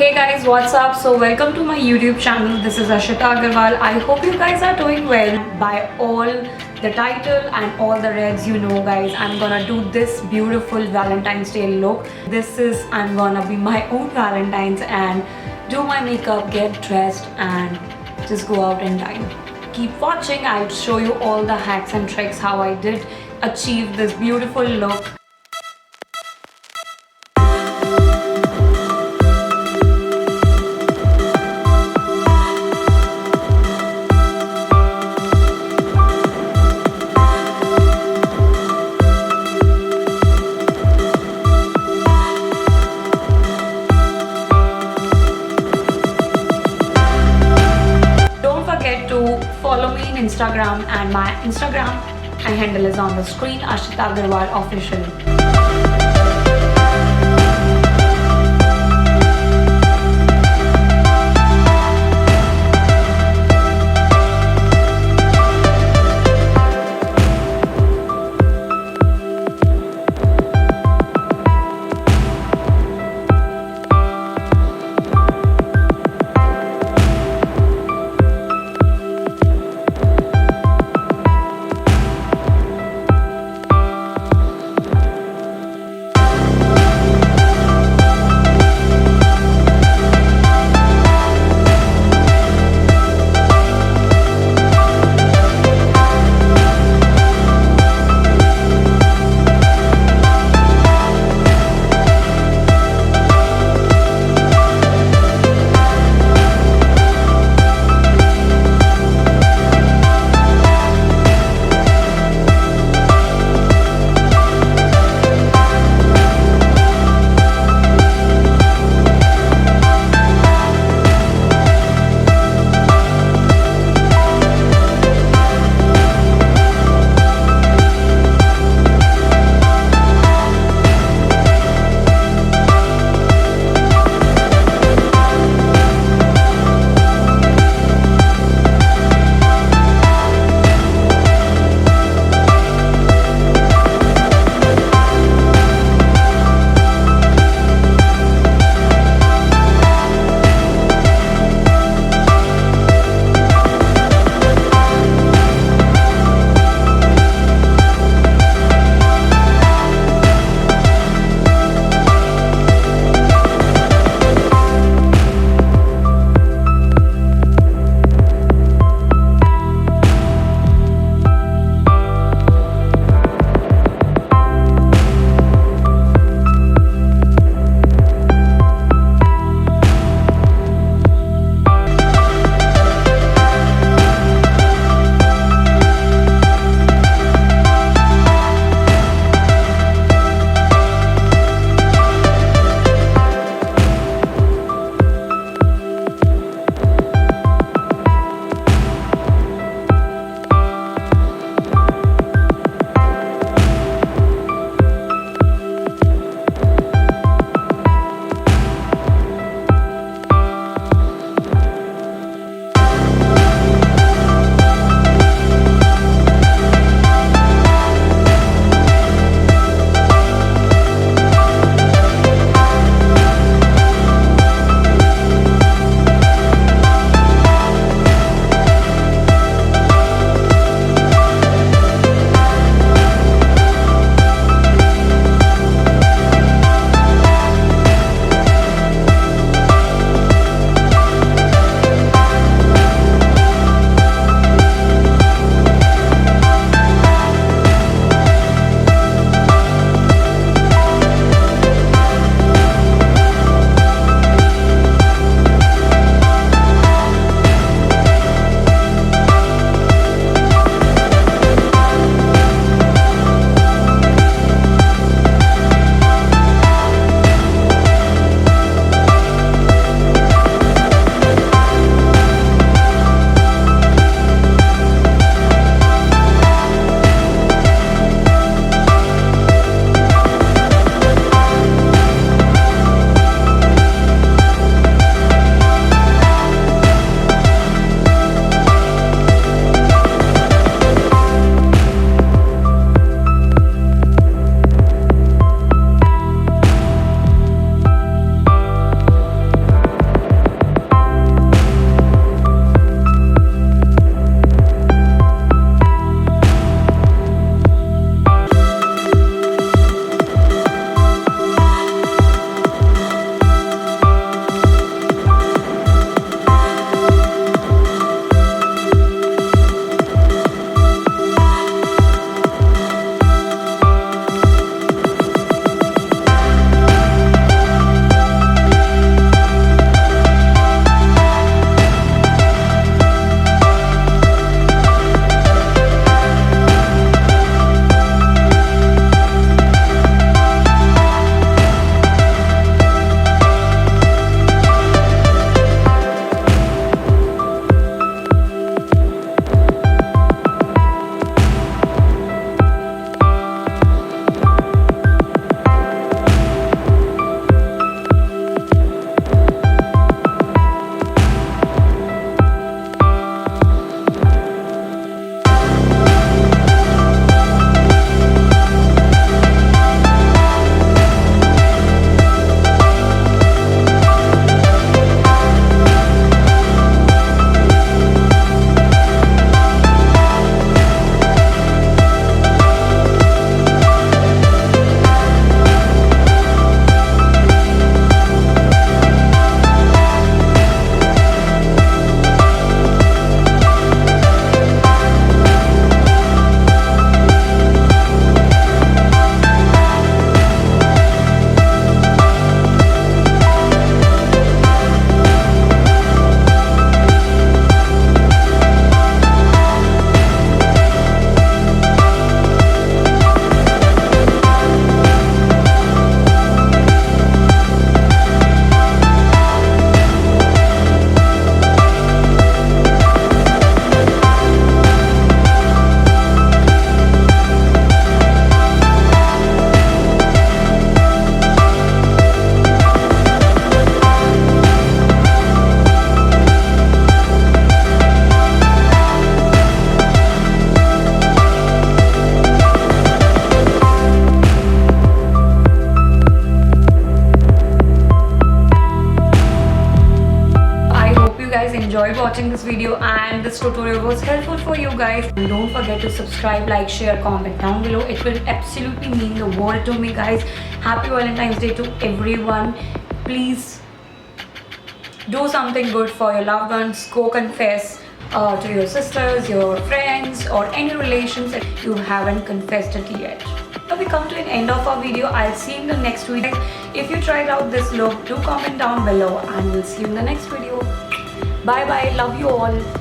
Hey guys, what's up? So welcome to my YouTube channel. This is Ashita Agrawal. I hope you guys are doing well. By all the title and all the reds, you know guys, I'm gonna do this beautiful Valentine's Day look. I'm gonna be my own Valentine's and do my makeup, get dressed and just go out and dine. Keep watching. I'll show you all the hacks and tricks how I did achieve this beautiful look. Follow me in Instagram, and my Instagram handle is on the screen, Ashita Agrawal Official. guys enjoyed watching this video and this tutorial was helpful for you guys. And don't forget to subscribe, like, share, comment down below. It will absolutely mean the world to me, guys. Happy Valentine's Day to everyone. Please do something good for your loved ones. Go confess to your sisters, your friends, or any relations that you haven't confessed it yet. So we come to an end of our video. I'll see you in the next video. If you tried out this look, do comment down below and we'll see you in the next video. Bye bye. Love you all.